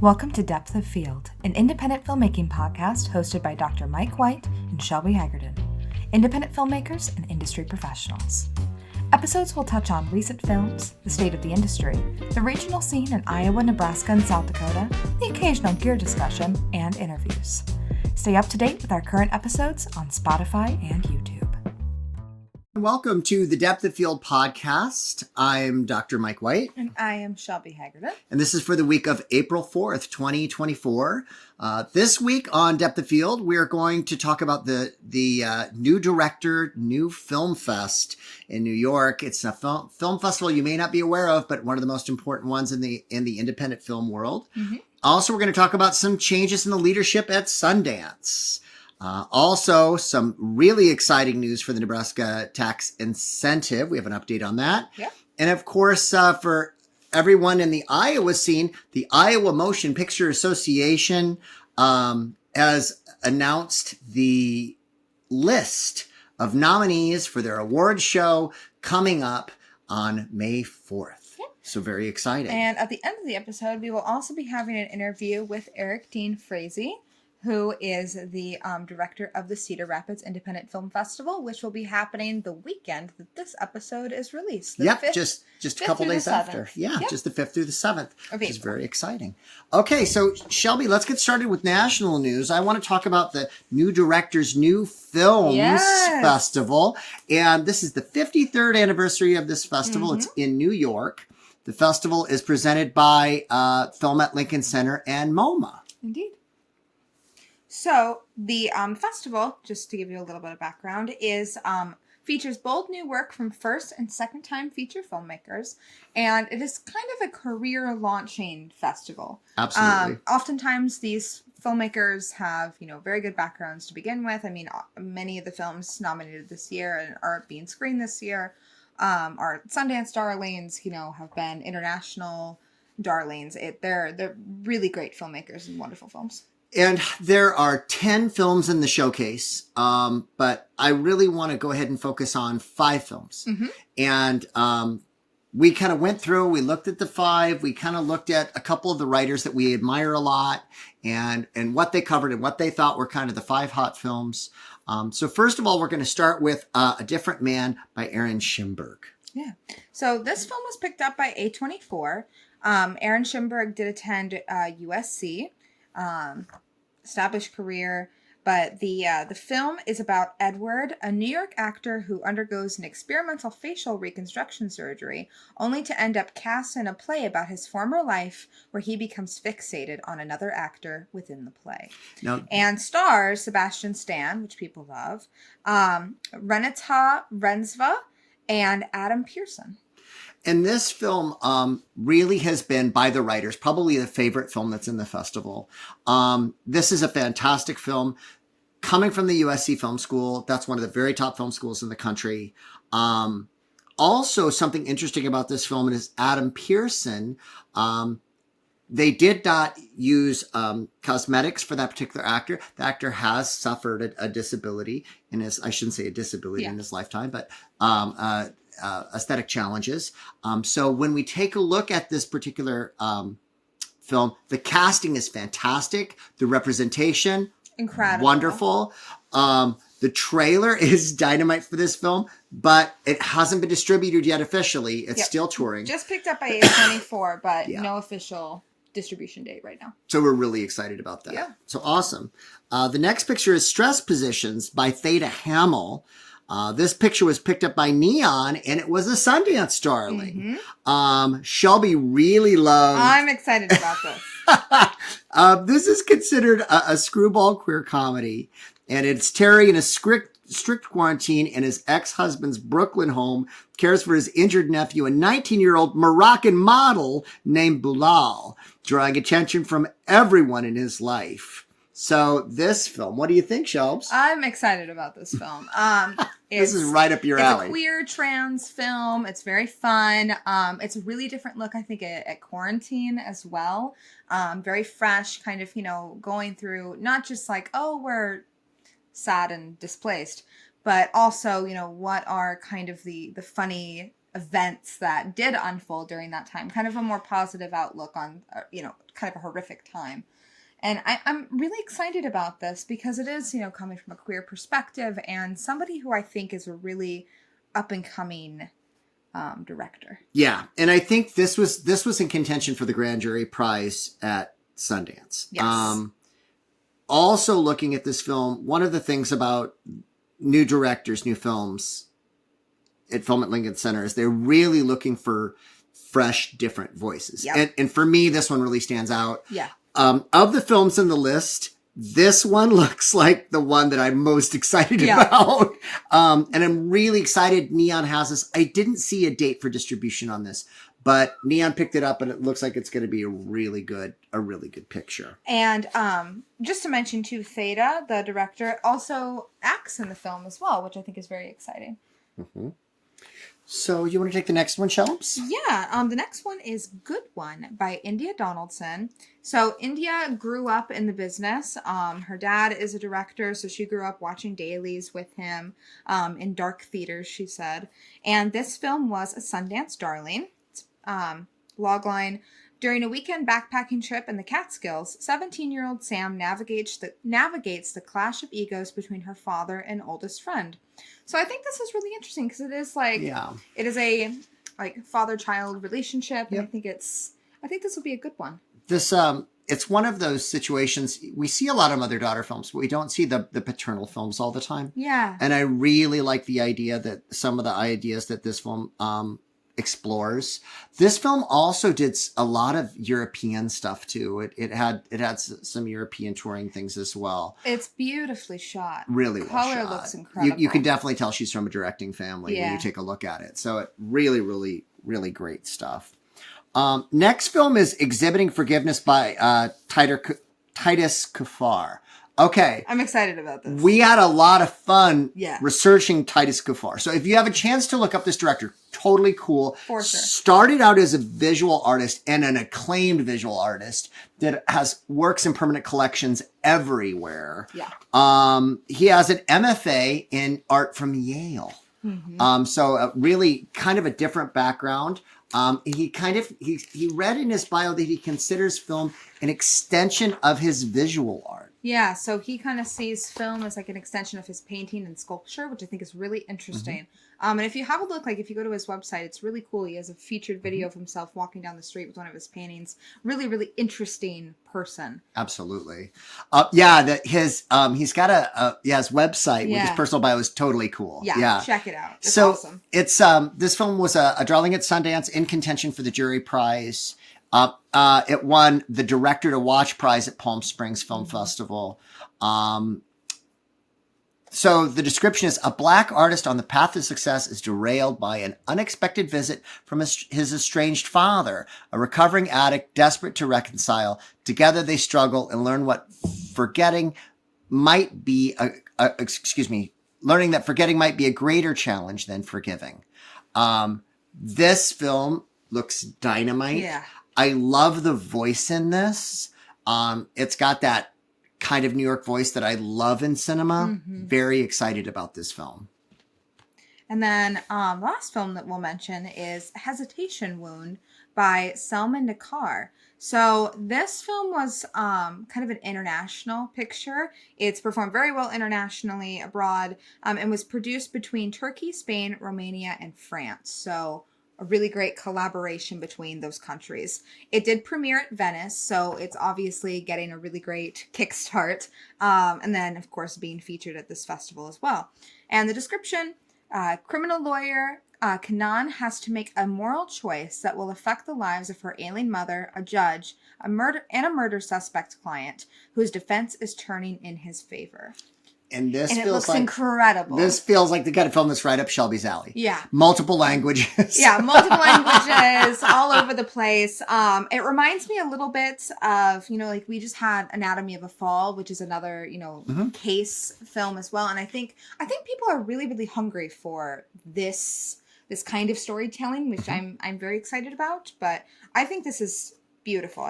Welcome to Depth of Field, an independent filmmaking podcast hosted by Dr. Mike White and Shelby Hagerden, independent filmmakers and industry professionals. Episodes will touch on recent films, the state of the industry, the regional scene in Iowa, Nebraska, and South Dakota, the occasional gear discussion, and interviews. Stay up to date with our current episodes on Spotify and YouTube. Welcome to the Depth of Field podcast. I'm Dr. Mike White. And I am Shelby Hagerden. And this is for the week of April 4th, 2024. This week on Depth of Field, we are going to talk about the New Director, New Film Fest in New York. It's a film festival you may not be aware of, but one of the most important ones in the independent film world. Mm-hmm. Also, we're going to talk about some changes in the leadership at Sundance. Also, some really exciting news for the Nebraska tax incentive. We have an update on that. Yeah. And of course, for everyone in the Iowa scene, the Iowa Motion Picture Association has announced the list of nominees for their award show coming up on May 4th. Yeah. So very exciting. And at the end of the episode, we will also be having an interview with Eric Dean Freese, who is the director of the Cedar Rapids Independent Film Festival, which will be happening the weekend that this episode is released. Yep, just a couple days after. Yeah, yep. Just the 5th through the 7th, which is very exciting. Okay, so Shelby, let's get started with national news. I want to talk about the New Directors, New Films Festival. And this is the 53rd anniversary of this festival. Mm-hmm. It's in New York. The festival is presented by Film at Lincoln Center and MoMA. Indeed. So the festival, just to give you a little bit of background, is features bold new work from first and second time feature filmmakers, and it is kind of a career launching festival. Absolutely. Oftentimes these filmmakers have, very good backgrounds to begin with. I mean, many of the films nominated this year and are being screened this year are Sundance darlings, have been international darlings. They're really great filmmakers and wonderful films. And there are 10 films in the showcase, but I really want to go ahead and focus on 5 films. Mm-hmm. And we kind of went through, we looked at the 5, we kind of looked at a couple of the writers that we admire a lot and what they covered and what they thought were kind of the 5 hot films. So first of all, we're going to start with A Different Man by Aaron Schimberg. Yeah. So this film was picked up by A24. Aaron Schimberg did attend USC. Established career, but the film is about Edward, a New York actor who undergoes an experimental facial reconstruction surgery, only to end up cast in a play about his former life, where he becomes fixated on another actor within the play. Now, and stars Sebastian Stan, which people love, Renata Rensva, and Adam Pearson. And this film really has been, by the writers, probably the favorite film that's in the festival. This is a fantastic film coming from the USC Film School. That's one of the very top film schools in the country. Also, something interesting about this film is Adam Pearson. They did not use cosmetics for that particular actor. The actor has suffered a disability in his, I shouldn't say a disability in his lifetime, but aesthetic challenges. So when we take a look at this particular film, the casting is fantastic. The representation, incredible, wonderful. The trailer is dynamite for this film, but it hasn't been distributed yet officially. It's still touring. Just picked up by A24, but no official distribution date right now. So we're really excited about that. Yeah. So awesome. The next picture is Stress Positions by Theda Hamill. This picture was picked up by Neon, and it was a Sundance darling. Mm-hmm. Shelby really loved... I'm excited about this. This is considered a screwball queer comedy, and it's Terry in a strict quarantine in his ex-husband's Brooklyn home, cares for his injured nephew, a 19-year-old Moroccan model named Bilal, drawing attention from everyone in his life. So this film, what do you think, Shelbs? I'm excited about this film. This is right up your alley. It's a queer trans film. It's very fun. It's a really different look, I think, at quarantine as well. Very fresh, kind of, going through not just like, oh, we're sad and displaced, but also, what are kind of the funny events that did unfold during that time, kind of a more positive outlook on, kind of a horrific time. And I'm really excited about this because it is, coming from a queer perspective and somebody who I think is a really up and coming director. Yeah, and I think this was in contention for the Grand Jury Prize at Sundance. Yes. Also looking at this film, one of the things about new directors, new films at Film at Lincoln Center is they're really looking for fresh, different voices. Yep. And for me, this one really stands out. Yeah. Of the films in the list, this one looks like the one that I'm most excited about. And I'm really excited Neon has this. I didn't see a date for distribution on this, but Neon picked it up and it looks like it's going to be a really good picture. And just to mention too, Theta, the director, also acts in the film as well, which I think is very exciting. Mm-hmm. So you want to take the next one, Shelps? Yeah, the next one is Good One by India Donaldson. So India grew up in the business. Her dad is a director, so she grew up watching dailies with him in dark theaters, she said. And this film was a Sundance darling. Logline: during a weekend backpacking trip in the Catskills, 17-year-old Sam navigates the clash of egos between her father and oldest friend. So I think this is really interesting because it is it is a father-child relationship, and I think this will be a good one. This it's one of those situations we see a lot of mother-daughter films, but we don't see the paternal films all the time. Yeah. And I really like the idea that some of the ideas that this film explores. This film also did a lot of European stuff too. It had some European touring things as well. It's beautifully shot. Really well shot. Color looks incredible. You can definitely tell she's from a directing family when you take a look at it. So it really, really, really great stuff. Next film is Exhibiting Forgiveness by Titus Kafar. Okay. I'm excited about this. We had a lot of fun researching Titus Kafar. So if you have a chance to look up this director, totally cool. For sure. Started out as a visual artist and an acclaimed visual artist that has works in permanent collections everywhere. Yeah. He has an MFA in art from Yale. Mm-hmm. So really kind of a different background. He read in his bio that he considers film an extension of his visual art. Yeah, so he kind of sees film as like an extension of his painting and sculpture, which I think is really interesting. Mm-hmm. And if you have a look, if you go to his website, it's really cool. He has a featured video of himself walking down the street with one of his paintings. Really, really interesting person. Absolutely. He's got his website with his personal bio is totally cool. Yeah. Check it out. It's so awesome. It's this film was a darling at Sundance, in contention for the jury prize. It won the Director to Watch prize at Palm Springs Film Festival. So the description is: a black artist on the path to success is derailed by an unexpected visit from his estranged father, a recovering addict desperate to reconcile. Together they struggle and learn what forgetting might be learning that forgetting might be a greater challenge than forgiving. This film looks dynamite. Yeah. I love the voice in this. It's got that kind of New York voice that I love in cinema. Mm-hmm. Very excited about this film. And then last film that we'll mention is Hesitation Wound by Selman Nakar. So this film was kind of an international picture. It's performed very well internationally abroad and was produced between Turkey, Spain, Romania, and France. So a really great collaboration between those countries. It did premiere at Venice, so it's obviously getting a really great kickstart. And then, of course, being featured at this festival as well. And the description: criminal lawyer Kanan has to make a moral choice that will affect the lives of her ailing mother, a judge, a murder suspect client, whose defense is turning in his favor. And it looks incredible. This feels like the kind of film that's right up Shelby's alley. Yeah. Multiple languages. Yeah, multiple languages all over the place. It reminds me a little bit of, we just had Anatomy of a Fall, which is another, case film as well. And I think people are really, really hungry for this kind of storytelling, which I'm very excited about. But I think this is beautiful.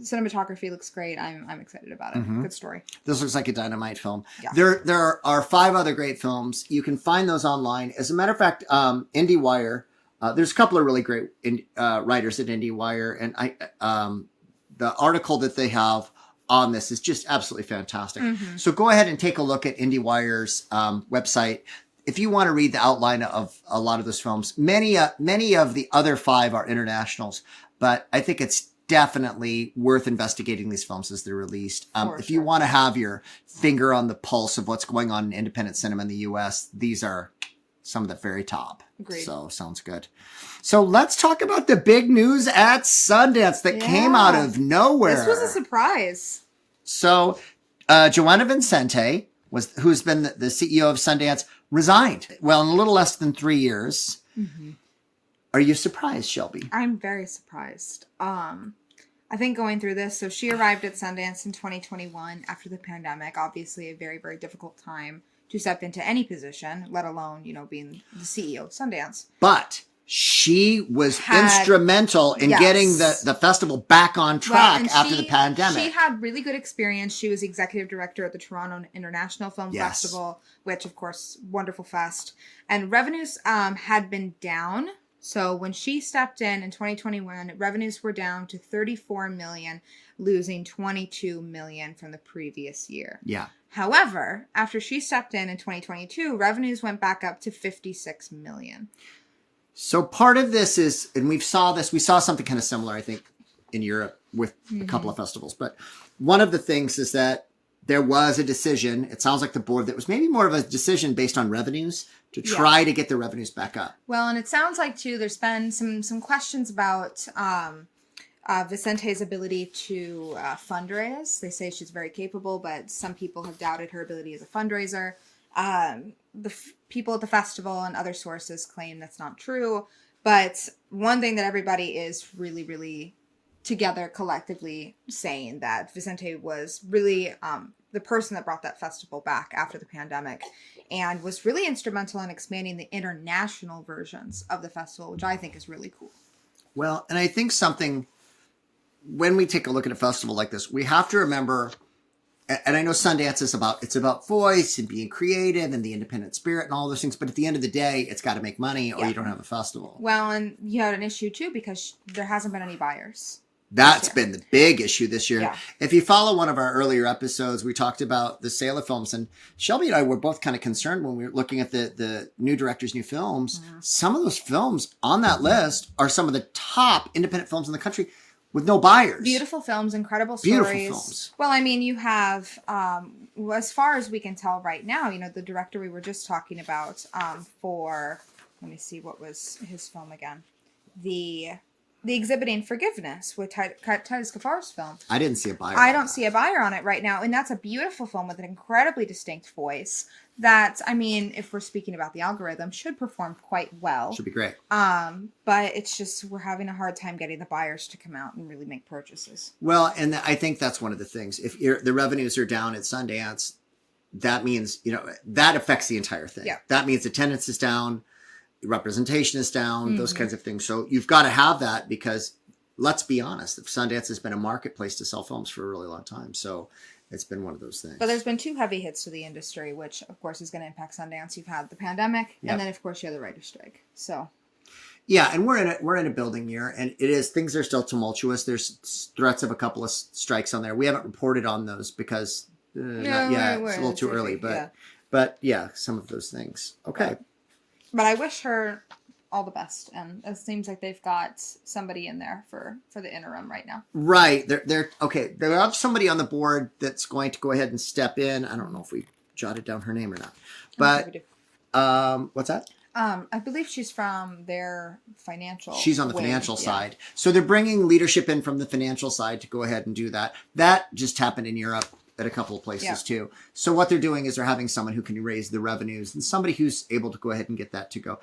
cinematography looks great. I'm excited about it. Good story. This looks like a dynamite film. Yeah. There are 5 other great films. You can find those online. As a matter of fact, IndieWire, there's a couple of really great writers at IndieWire, and the article that they have on this is just absolutely fantastic. So go ahead and take a look at IndieWire's website. If you want to read the outline of a lot of those films, many of the other 5 are internationals, but I think it's definitely worth investigating these films as they're released. If you want to have your finger on the pulse of what's going on in independent cinema in the U.S., these are some of the very top. Agreed. So sounds good. So let's talk about the big news at Sundance that came out of nowhere. This was a surprise. So Joanna Vincente, who's been the CEO of Sundance, resigned. Well, in a little less than 3 years. Are you surprised, Shelby? I'm very surprised. I think going through this, so she arrived at Sundance in 2021 after the pandemic, obviously a very, very difficult time to step into any position, let alone, being the CEO of Sundance. But she was instrumental in getting the festival back on track after the pandemic. She had really good experience. She was executive director at the Toronto International Film Festival, which, of course, wonderful fest. And revenues had been down. So when she stepped in 2021, revenues were down to 34 million, losing 22 million from the previous year. Yeah. However, after she stepped in 2022, revenues went back up to 56 million. So part of this is, and we saw something kind of similar, I think, in Europe with a couple of festivals. But one of the things is that there was a decision, it sounds like the board, that was maybe more of a decision based on revenues to try to get the revenues back up. Well, and it sounds like, too, there's been some questions about Vicente's ability to fundraise. They say she's very capable, but some people have doubted her ability as a fundraiser. The people at the festival and other sources claim that's not true. But one thing that everybody is really, really together collectively saying that Vicente was really the person that brought that festival back after the pandemic and was really instrumental in expanding the international versions of the festival, which I think is really cool. Well, and I think when we take a look at a festival like this, we have to remember, and I know Sundance is about voice and being creative and the independent spirit and all those things, but at the end of the day, it's got to make money or you don't have a festival. Well, and you had an issue too because there hasn't been any buyers. That's been the big issue this year. Yeah. If you follow one of our earlier episodes, we talked about the sale of films, and Shelby and I were both kind of concerned when we were looking at the new directors' new films. Some of those films on that list are some of the top independent films in the country with no buyers. Beautiful films, incredible stories. Beautiful films. Well, I mean, you have, as far as we can tell right now, the director we were just talking about let me see, what was his film again? The Exhibiting Forgiveness with Titus Kafar's film. I didn't see a buyer. I don't see a buyer on it right now. And that's a beautiful film with an incredibly distinct voice that, I mean, if we're speaking about the algorithm, should perform quite well. Should be great. But it's just we're having a hard time getting the buyers to come out and really make purchases. Well, and I think that's one of the things. If the revenues are down at Sundance, that means, that affects the entire thing. Yeah. That means attendance is down. Representation is down, those kinds of things. So you've got to have that because let's be honest, Sundance has been a marketplace to sell films for a really long time. So it's been one of those things. But there's been 2 heavy hits to the industry, which of course is going to impact Sundance. You've had the pandemic and then of course you have the writer's strike. So yeah, and we're in a building year and things are still tumultuous. There's threats of a couple of strikes on there. We haven't reported on those because not yet. It's a little too early, but yeah, some of those things. Okay. But I wish her all the best, and it seems like they've got somebody in there for the interim right now. Right, they're okay. They have somebody on the board that's going to go ahead and step in. I don't know if we jotted down her name or not, but what's that? I believe she's from their financial. She's on the financial side, so they're bringing leadership in from the financial side to go ahead and do that. That just happened in Europe at a couple of places too. So what they're doing is they're having someone who can raise the revenues and somebody who's able to go ahead and get that to go.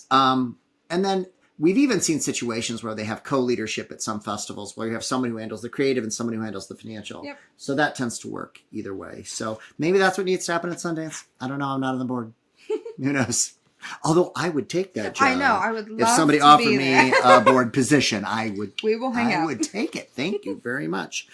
And then we've even seen situations where they have co-leadership at some festivals where you have someone who handles the creative and someone who handles the financial. Yep. So that tends to work either way. So maybe that's what needs to happen at Sundance. I don't know. I'm not on the board. Who knows? Although I would take that job. I know. I would love if somebody to offered be me there. a board position. We will hang out. I would take it. Thank you very much.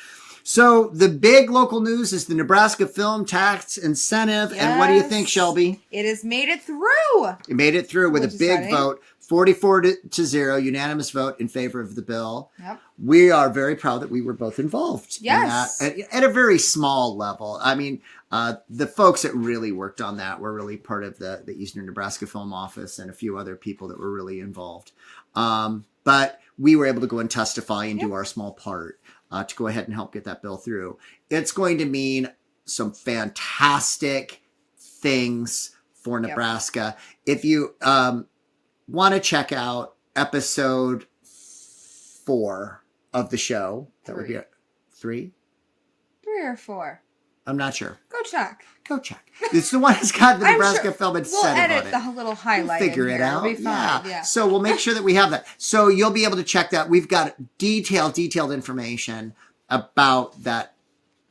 So the big local news is the Nebraska Film Tax Incentive. Yes. And what do you think, Shelby? It has made it through. It made it through with a big exciting. vote, 44-0, unanimous vote in favor of the bill. Yep. We are very proud that we were both involved Yes. in that at a very small level. I mean, the folks that really worked on that were really part of the Eastern Nebraska Film Office and a few other people that were really involved. But we were able to go and testify and do our small part to go ahead and help get that bill through. It's going to mean some fantastic things for Nebraska. If you want to check out episode 4 of the show, that would be 3? 3 or 4. I'm not sure. Go check. Go check. It's the one that's got the I'm Nebraska sure Film we'll Incentive edit on it. the little highlight. We'll figure in it here. out. It'll be fine. Yeah. So we'll make sure that we have that. So you'll be able to check that. We've got detailed information about that.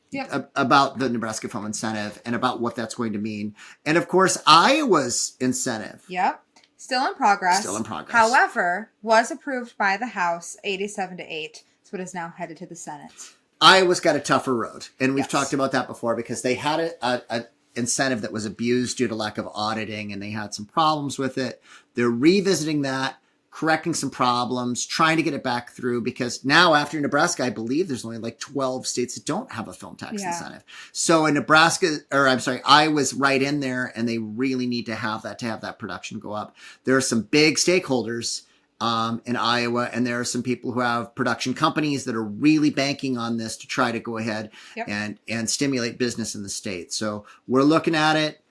Yep. About the Nebraska Film Incentive and about what that's going to mean. And of course, Iowa's incentive. Yep. Still in progress. Still in progress. However, was approved by the House 87-8. So it is now headed to the Senate. Iowa's got a tougher road. And we've Yes. talked about that before because they had a incentive that was abused due to lack of auditing and they had some problems with it. They're revisiting that, correcting some problems, trying to get it back through because now after Nebraska, I believe there's only like 12 states that don't have a film tax incentive. So in Iowa's right in there and they really need to have that production go up. There are some big stakeholders in Iowa, and there are some people who have production companies that are really banking on this to try to go ahead and stimulate business in the state. So we're looking at it.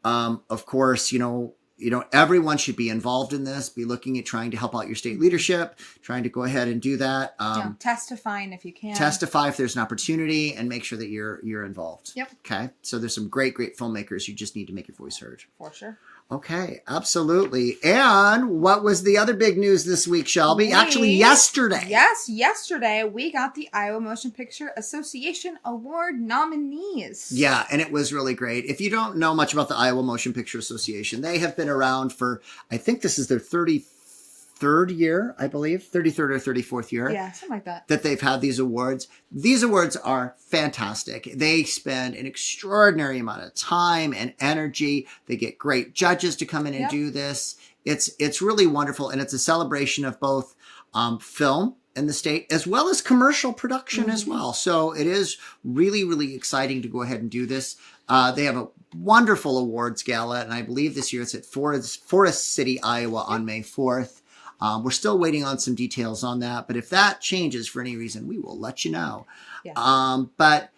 Of course, everyone should be involved in this, be looking at trying to help out your state leadership, trying to go ahead and do that. Testifying if you can. Testify if there's an opportunity and make sure that you're involved. Yep. Okay. So there's some great filmmakers. You just need to make your voice heard. For sure. Okay, absolutely. And what was the other big news this week, Shelby? Actually, yesterday. Yes, yesterday we got the Iowa Motion Picture Association Award nominees. Yeah, and it was really great. If you don't know much about the Iowa Motion Picture Association, they have been around for, I think this is their 33rd year, I believe, 33rd or 34th year. Yeah, something like that. That they've had these awards. These awards are fantastic. They spend an extraordinary amount of time and energy. They get great judges to come in and do this. It's really wonderful, and it's a celebration of both film in the state as well as commercial production as well. So it is really, really exciting to go ahead and do this. They have a wonderful awards gala, and I believe this year it's at Forest City, Iowa on May 4th. We're still waiting on some details on that, but if that changes for any reason, we will let you know. Yeah. But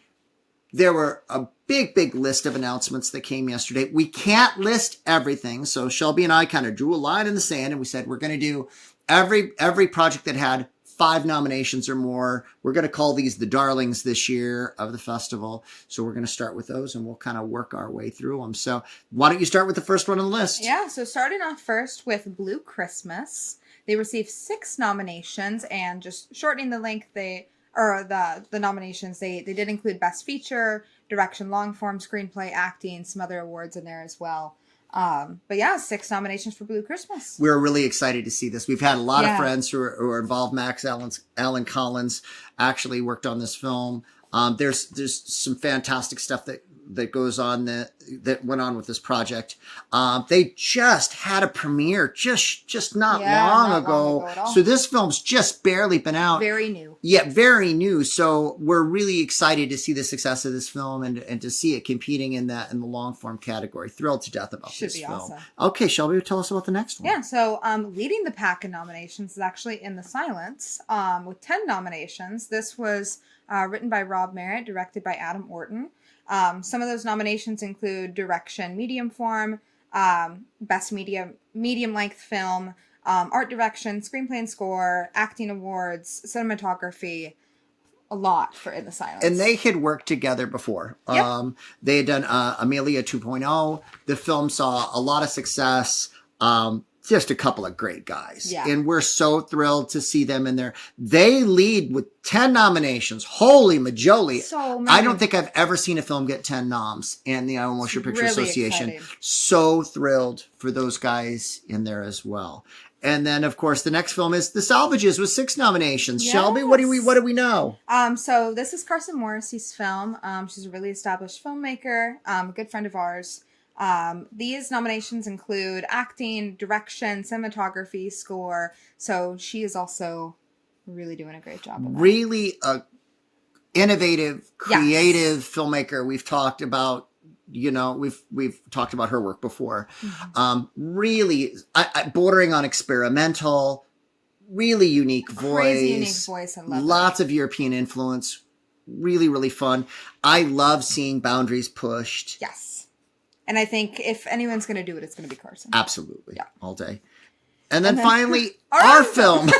there were a big list of announcements that came yesterday. We can't list everything, so Shelby and I kind of drew a line in the sand, and we said we're going to do every project that had 5 nominations or more. We're going to call these the darlings this year of the festival. So we're going to start with those and we'll kind of work our way through them. So why don't you start with the first one on the list? Yeah, so starting off first with Blue Christmas. They received 6 nominations, and just shortening the length, the nominations, they did include Best Feature, Direction, Long Form, Screenplay, Acting, some other awards in there as well. But yeah, 6 nominations for Blue Christmas. We're really excited to see this. We've had a lot of friends who are involved. Max Allen Collins actually worked on this film. There's some fantastic stuff that goes on that went on with this project. They just had a premiere just not long ago. So this film's just barely been out. Very new. Yeah, very new. So we're really excited to see the success of this film and to see it competing in the long form category. Thrilled to death about this film. Awesome. Okay, Shelby, tell us about the next one. Yeah, so leading the pack in nominations is actually In the Silence with 10 nominations. This was written by Rob Merritt, directed by Adam Orton. Some of those nominations include Direction, Medium Form, Best Medium Length Film, Art Direction, Screenplay and Score, Acting Awards, Cinematography. A lot for In the Silence. And they had worked together before. Yep. They had done Amelia 2.0. The film saw a lot of success. just a couple of great guys. Yeah. And we're so thrilled to see them in there. They lead with 10 nominations. Holy majoli. So many. I don't think I've ever seen a film get 10 noms in the Iowa Motion Picture really Association. exciting. So thrilled for those guys in there as well. And then, of course, the next film is The Salvages with 6 nominations. Yes. Shelby, what do we know? So this is Carson Morrissey's film. She's a really established filmmaker, a good friend of ours. These nominations include acting, direction, cinematography, score. So she is also really doing a great job of that. Really innovative, creative filmmaker. We've talked about, we've talked about her work before. Really bordering on experimental, really unique voice. Crazy unique voice. I love Lots of European influence. Really, really fun. I love seeing boundaries pushed. Yes. And I think if anyone's going to do it, it's going to be Carson. Absolutely. Yeah. All day. And then finally, our our film.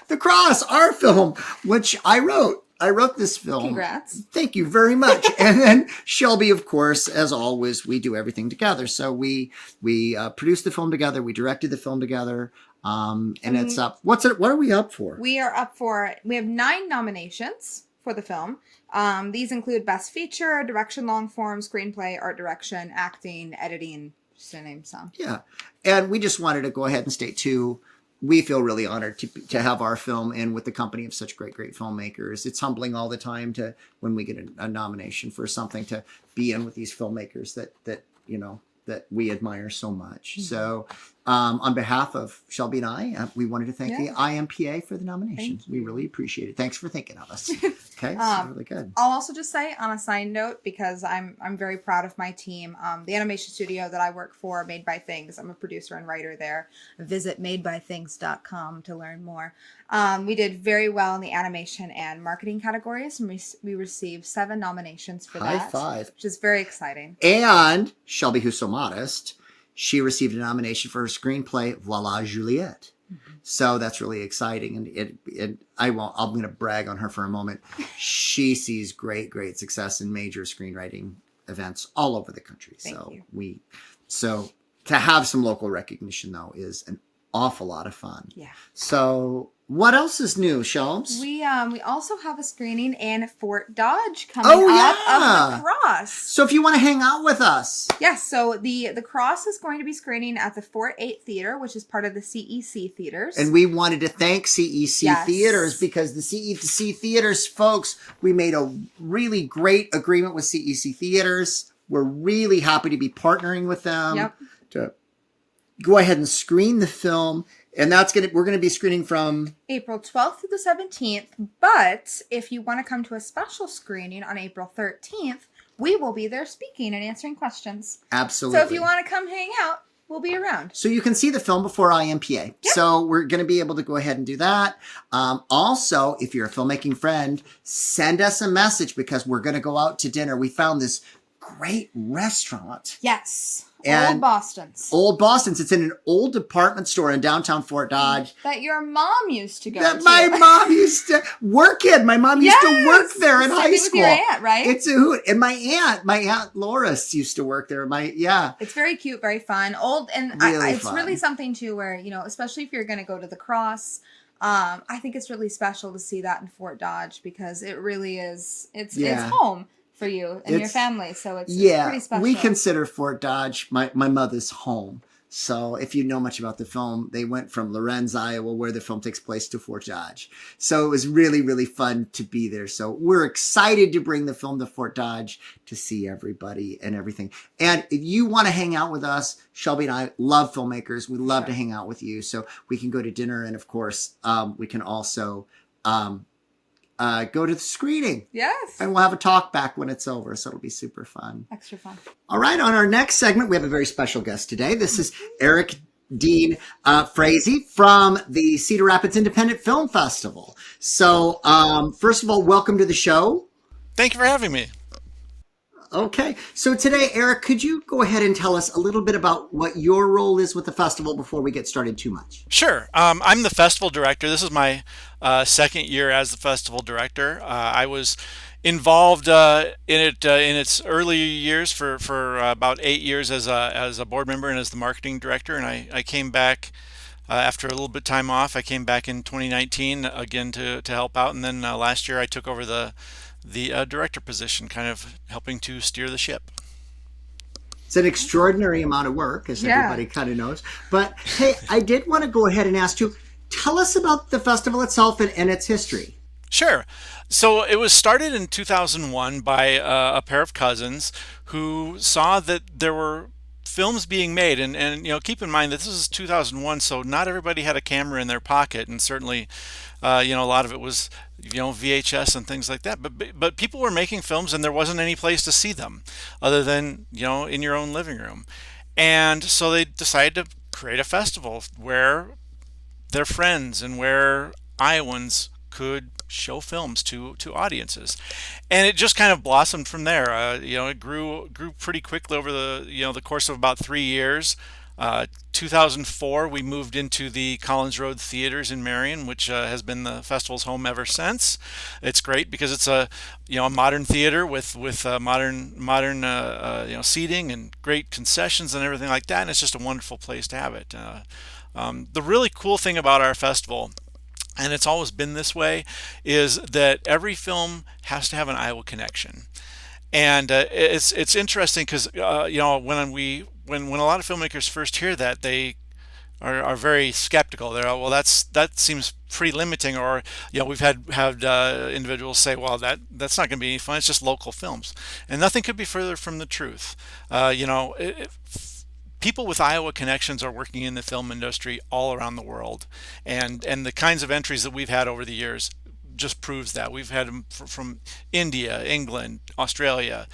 The Cross, our film, which I wrote. I wrote this film. Congrats. Thank you very much. And then Shelby, of course, as always, we do everything together. So we produced the film together. We directed the film together. And it's up. What are we up for? We have 9 nominations for the film. These include Best Feature, Direction Long Form, Screenplay, Art Direction, Acting, Editing, just to name some. Yeah. And we just wanted to go ahead and state, too, we feel really honored to have our film in with the company of such great filmmakers. It's humbling all the time when we get a nomination for something to be in with these filmmakers that we admire so much. So on behalf of Shelby and I, we wanted to thank the IMPA for the nomination. We really appreciate it. Thanks for thinking of us. Okay, so really good. I'll also just say on a side note, because I'm very proud of my team, the animation studio that I work for, Made by Things, I'm a producer and writer there. Visit madebythings.com to learn more. We did very well in the animation and marketing categories, and we received 7 nominations for that. High five. Which is very exciting. And Shelby, who's so modest, she received a nomination for her screenplay, Voila, Juliet. So that's really exciting. And I'm going to brag on her for a moment. She sees great success in major screenwriting events all over the country. Thank you. So to have some local recognition, though, is an awful lot of fun. Yeah. So what else is new, Shelms? We also have a screening in Fort Dodge coming up of The Cross. So if you want to hang out with us. Yes, so the Cross is going to be screening at the Fort 8 Theater, which is part of the CEC Theaters. And we wanted to thank CEC Theaters because the CEC Theaters folks, we made a really great agreement with CEC Theaters. We're really happy to be partnering with them to go ahead and screen the film. And we're going to be screening from April 12th through the 17th. But if you want to come to a special screening on April 13th, we will be there speaking and answering questions. Absolutely. So if you want to come hang out, we'll be around. So you can see the film before IMPA. Yep. So we're going to be able to go ahead and do that. Also, if you're a filmmaking friend, send us a message because we're going to go out to dinner. We found this great restaurant. Yes. And Old Boston's. It's in an old department store in downtown Fort Dodge. That your mom used to go to. That my mom used to work in. My mom used to work there in high school. With your aunt, right? It's a hoot. And my aunt Loris used to work there. It's very cute, very fun. It's really something too where, especially if you're going to go to the Cross, I think it's really special to see that in Fort Dodge because it really is, it's home for you and your family. So it's pretty special. We consider Fort Dodge my mother's home. So if you know much about the film, they went from Lorenz, Iowa, where the film takes place, to Fort Dodge. So it was really, really fun to be there. So we're excited to bring the film to Fort Dodge to see everybody and everything. And if you want to hang out with us, Shelby and I love filmmakers. We love to hang out with you. So we can go to dinner. And of course, we can also go to the screening. Yes. And we'll have a talk back when it's over. So it'll be super fun. Extra fun. All right. On our next segment, we have a very special guest today. This is Eric Dean Freese from the Cedar Rapids Independent Film Festival. So first of all, welcome to the show. Thank you for having me. Okay, so today, Eric, could you go ahead and tell us a little bit about what your role is with the festival before we get started too much? Sure. I'm the festival director. This is my second year as the festival director. I was involved in it in its early years for about 8 years as a board member and as the marketing director, and I came back after a little bit time off. I came back in 2019 again to help out, and then last year I took over the director position, kind of helping to steer the ship. It's an extraordinary amount of work, as Yeah. everybody kind of knows. But hey, I did want to go ahead and ask you, tell us about the festival itself and its history. Sure. So it was started in 2001 by a pair of cousins who saw that there were films being made, and keep in mind that this is 2001, so not everybody had a camera in their pocket, and certainly a lot of it was VHS and things like that, but people were making films and there wasn't any place to see them other than in your own living room. And so they decided to create a festival where their friends and where Iowans could show films to audiences, and it just kind of blossomed from there. It grew pretty quickly over the course of about 3 years. 2004, we moved into the Collins Road Theaters in Marion, which has been the festival's home ever since. It's great because it's a modern theater with modern seating and great concessions and everything like that, and it's just a wonderful place to have it. The really cool thing about our festival, and it's always been this way, is that every film has to have an Iowa connection. And it's interesting because when a lot of filmmakers first hear that, they are very skeptical. They're, well, that seems pretty limiting, or we've had individuals say, well, that's not going to be any fun. It's just local films, and nothing could be further from the truth. People with Iowa connections are working in the film industry all around the world, and the kinds of entries that we've had over the years just proves that. We've had them from India, England, Australia,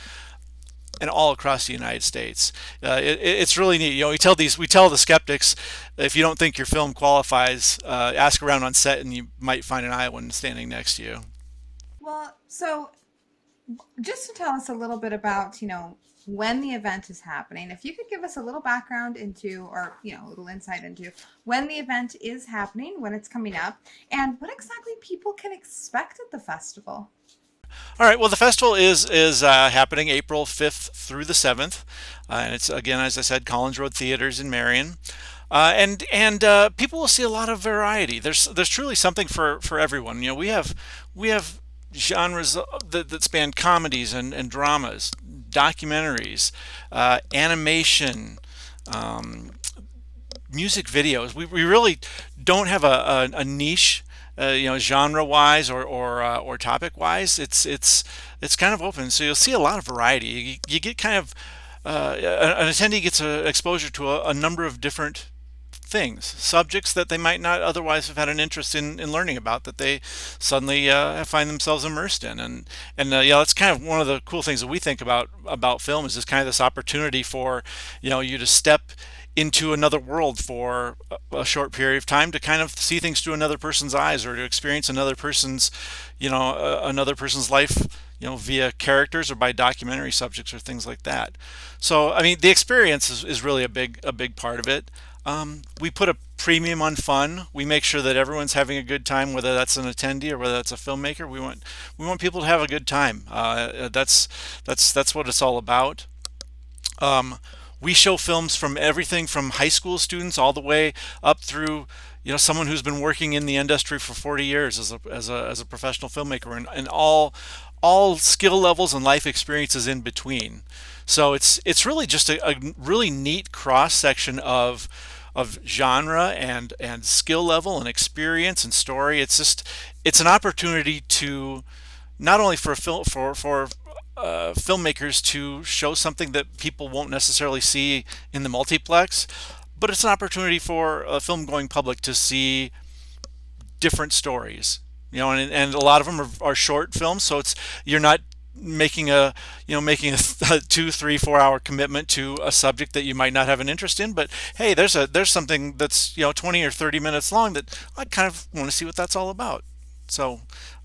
and all across the United States. It's really neat. We tell the skeptics, if you don't think your film qualifies, ask around on set, and you might find an Iowan standing next to you. Well, so just to tell us a little bit about, when the event is happening, if you could give us a little background into, or, a little insight into when the event is happening, when it's coming up, and what exactly people can expect at the festival. All right. Well, the festival is happening April 5th through the 7th, and it's, again, as I said, Collins Road Theaters in Marion. And people will see a lot of variety. There's truly something for everyone. We have genres that span comedies and dramas, documentaries, animation, um, music videos. We really don't have a niche, genre wise or topic wise. It's kind of open, so you'll see a lot of variety. You get kind of an attendee gets exposure to a number of different things, subjects that they might not otherwise have had an interest in learning about, that they suddenly find themselves immersed in. And that's kind of one of the cool things that we think about film, is just kind of this opportunity for you to step into another world for a short period of time, to kind of see things through another person's eyes, or to experience another person's life, via characters or by documentary subjects or things like that. So, I mean, the experience is really a big part of it. We put a premium on fun. We make sure that everyone's having a good time, whether that's an attendee or whether that's a filmmaker. We want people to have a good time. That's what it's all about. Um, we show films from everything from high school students all the way up through someone who's been working in the industry for 40 years as a professional filmmaker, and all skill levels and life experiences in between. So it's really just a really neat cross section of genre and skill level and experience and story. It's an opportunity to not only for a film for filmmakers to show something that people won't necessarily see in the multiplex, but it's an opportunity for a film going public to see different stories. And a lot of them are short films, so you're not making a 2, 3, 4 hour commitment to a subject that you might not have an interest in. But hey, there's something that's 20 or 30 minutes long that I kind of want to see what that's all about. So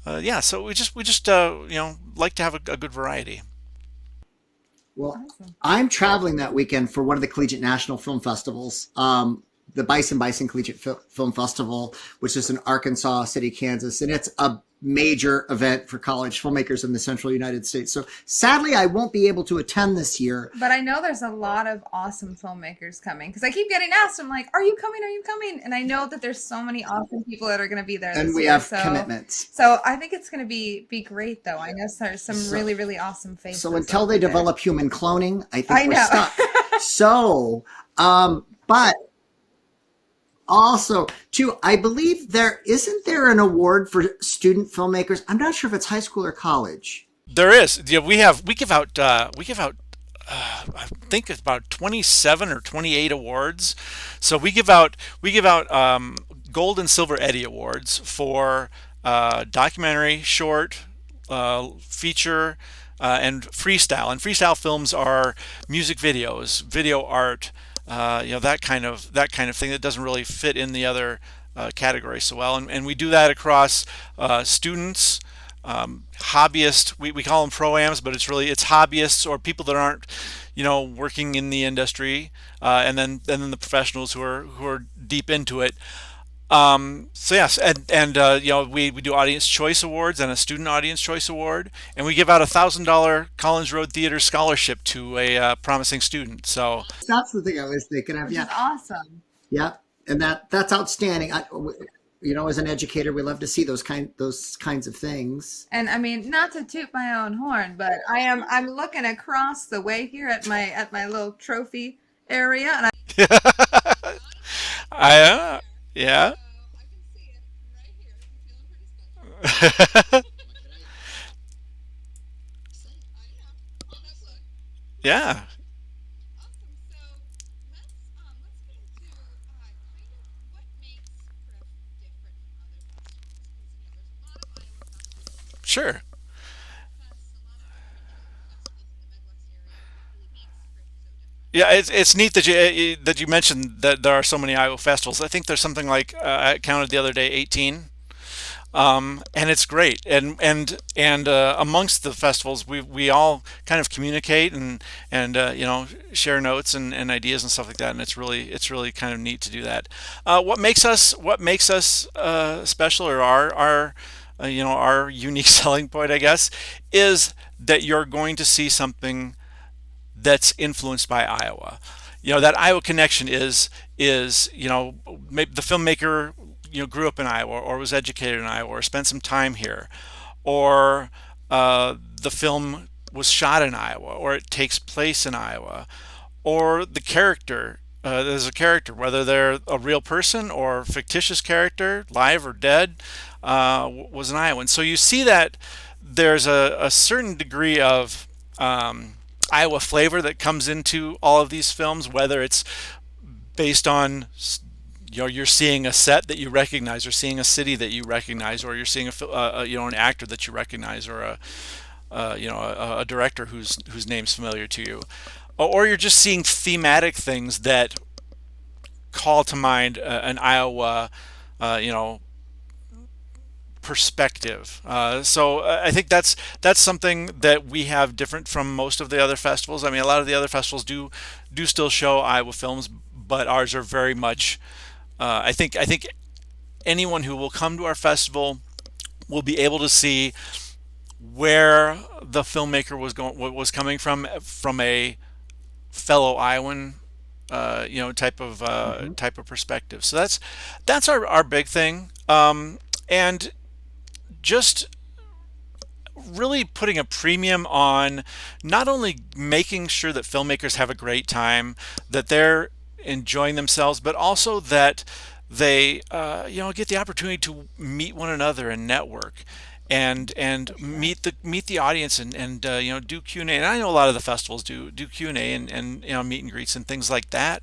yeah, so we just like to have a good variety. Well, Awesome. I'm traveling that weekend for one of the Collegiate National Film Festivals, the Bison Collegiate Film Festival, which is in Arkansas City, Kansas, and it's a major event for college filmmakers in the central United States. So sadly, I won't be able to attend this year. But I know there's a lot of awesome filmmakers coming because I keep getting asked. I'm like, "Are you coming? Are you coming?" And I know that there's so many awesome people that are going to be there And this we year. have So, commitments. so I think it's going to be great, though. I know there's some So, really really awesome faces. so until they over there. develop human cloning, I think I we're know. stuck. So, but also, too, I believe there an award for student filmmakers. I'm not sure if it's high school or college. There is. Yeah, we give out I think it's about 27 or 28 awards. So we give out gold and silver Eddie awards for documentary, short, feature, and freestyle. And freestyle films are music videos, video art, that kind of thing that doesn't really fit in the other category so well. And we do that across students, hobbyists. We call them pro-ams, but it's hobbyists or people that aren't working in the industry, and then the professionals who are deep into it. So yes, and we do audience choice awards and a student audience choice award, and we give out $1,000 Collins Road Theater scholarship to a promising student. So That's the thing I was thinking of. Which is Yeah, awesome. yeah, and that's outstanding. As an educator, we love to see those kinds of things. And I mean, not to toot my own horn, but I'm looking across the way here at my little trophy area, and I yeah. Yeah, sure. Yeah, it's neat that you mentioned that there are so many Iowa festivals. I think there's something like I counted the other day 18, and it's great. And amongst the festivals, we all kind of communicate and share notes and ideas and stuff like that. And it's really kind of neat to do that. What makes us special, or our unique selling point, I guess, is that you're going to see something that's influenced by Iowa. That Iowa connection is maybe the filmmaker grew up in Iowa or was educated in Iowa or spent some time here, or the film was shot in Iowa or it takes place in Iowa, or there's a character, whether they're a real person or fictitious character, live or dead, was an Iowan. So you see that there's a certain degree of Iowa flavor that comes into all of these films, whether it's based on you're seeing a set that you recognize, or seeing a city that you recognize, or you're seeing an actor that you recognize, or a director whose name's familiar to you, or you're just seeing thematic things that call to mind an Iowa uh, you know perspective. So I think that's something that we have different from most of the other festivals. I mean, a lot of the other festivals do still show Iowa films, but ours are very much. I think anyone who will come to our festival will be able to see where the filmmaker was coming from a fellow Iowan, type of perspective. So that's our big thing, and just really putting a premium on not only making sure that filmmakers have a great time, that they're enjoying themselves, but also that they get the opportunity to meet one another and network, and meet the audience, and do Q&A. And I know a lot of the festivals do Q&A and meet and greets and things like that.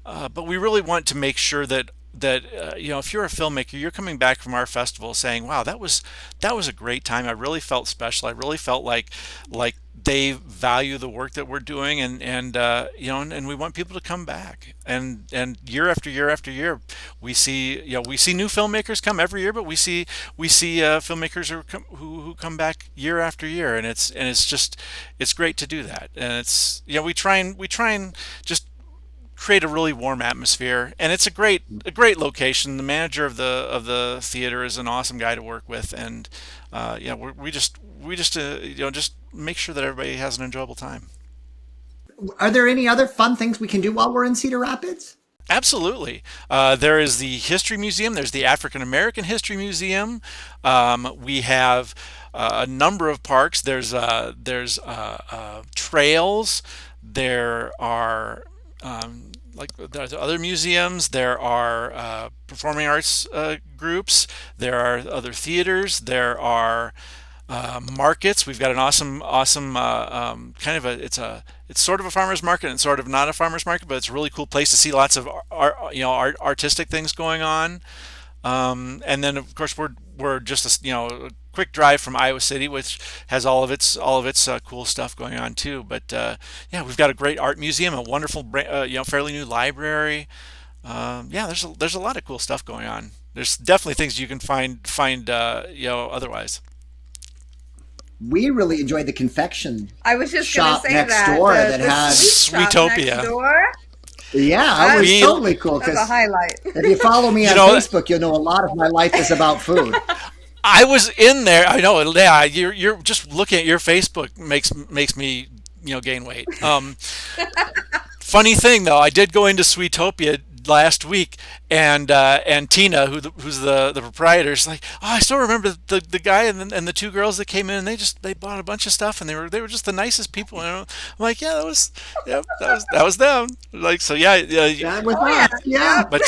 But we really want to make sure that if you're a filmmaker, you're coming back from our festival saying, "Wow, that was a great time. I really felt special. I really felt like they value the work that we're doing, and we want people to come back, and year after year after year we see new filmmakers come every year, but we see filmmakers who come back year after year, and it's great to do that. And it's we try and just create a really warm atmosphere, and it's a great location. The manager of the theater is an awesome guy to work with, and we just make sure that everybody has an enjoyable time. Are there any other fun things we can do while we're in Cedar Rapids? Absolutely. There is the History Museum. There's the African American History Museum. We have a number of parks. There's trails. There are there's other museums. There are performing arts groups. There are other theaters. There are markets. We've got an awesome kind of it's sort of a farmer's market and sort of not a farmer's market, but it's a really cool place to see lots of artistic things going on. And then of course we're just a quick drive from Iowa City, which has all of its cool stuff going on too. But yeah, we've got a great art museum, a wonderful fairly new library. Yeah, there's a lot of cool stuff going on. There's definitely things you can find otherwise. We really enjoyed the confection I was just going to shop say next that. door The that had. sweet shop Sweetopia. next door. Yeah, that was We- totally cool That's a because highlight. if you follow me on know- Facebook, you'll know a lot of my life is about food. I was in there. I know. Yeah, you're just looking at your Facebook makes me gain weight. Funny thing though, I did go into Sweetopia last week, and Tina, who's the proprietor, is like, oh, I still remember the guy and the two girls that came in, and they bought a bunch of stuff, and they were just the nicest people. And I'm like, yeah, that was them. Like, so yeah. That was us. Yeah. But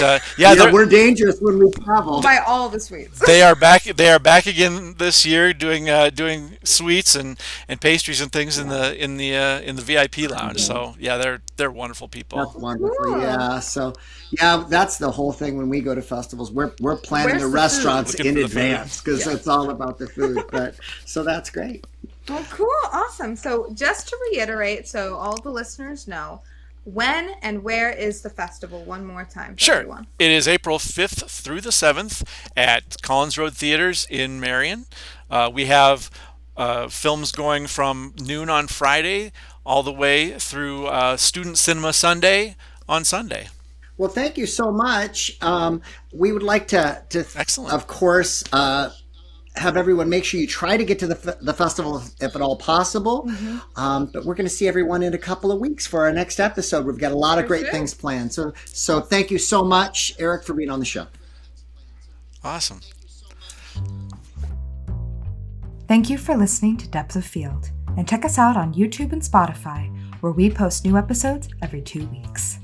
We're dangerous when we travel. Buy all the sweets. they are back. They are back again this year, doing sweets and pastries and things in the VIP lounge. So yeah, they're wonderful people. That's wonderful. Cool. Yeah. So yeah, that's the whole thing when we go to festivals. We're planning Where's the the restaurants food? Looking in for the food. advance because it's all about the food. But so that's great. Well, cool. Awesome. So just to reiterate, so all the listeners know, when and where is the festival one more time for Sure. everyone? It is April 5th through the 7th at Collins Road Theaters in Marion. We have films going from noon on Friday all the way through Student Cinema Sunday on Sunday. Well, thank you so much. We would like to Excellent. of course, have everyone make sure you try to get to the festival if at all possible. Mm-hmm. But we're going to see everyone in a couple of weeks for our next episode. We've got a lot of great sure. things planned. So thank you so much, Eric, for being on the show. Awesome. Thank you for listening to Depth of Field, and check us out on YouTube and Spotify, where we post new episodes every 2 weeks.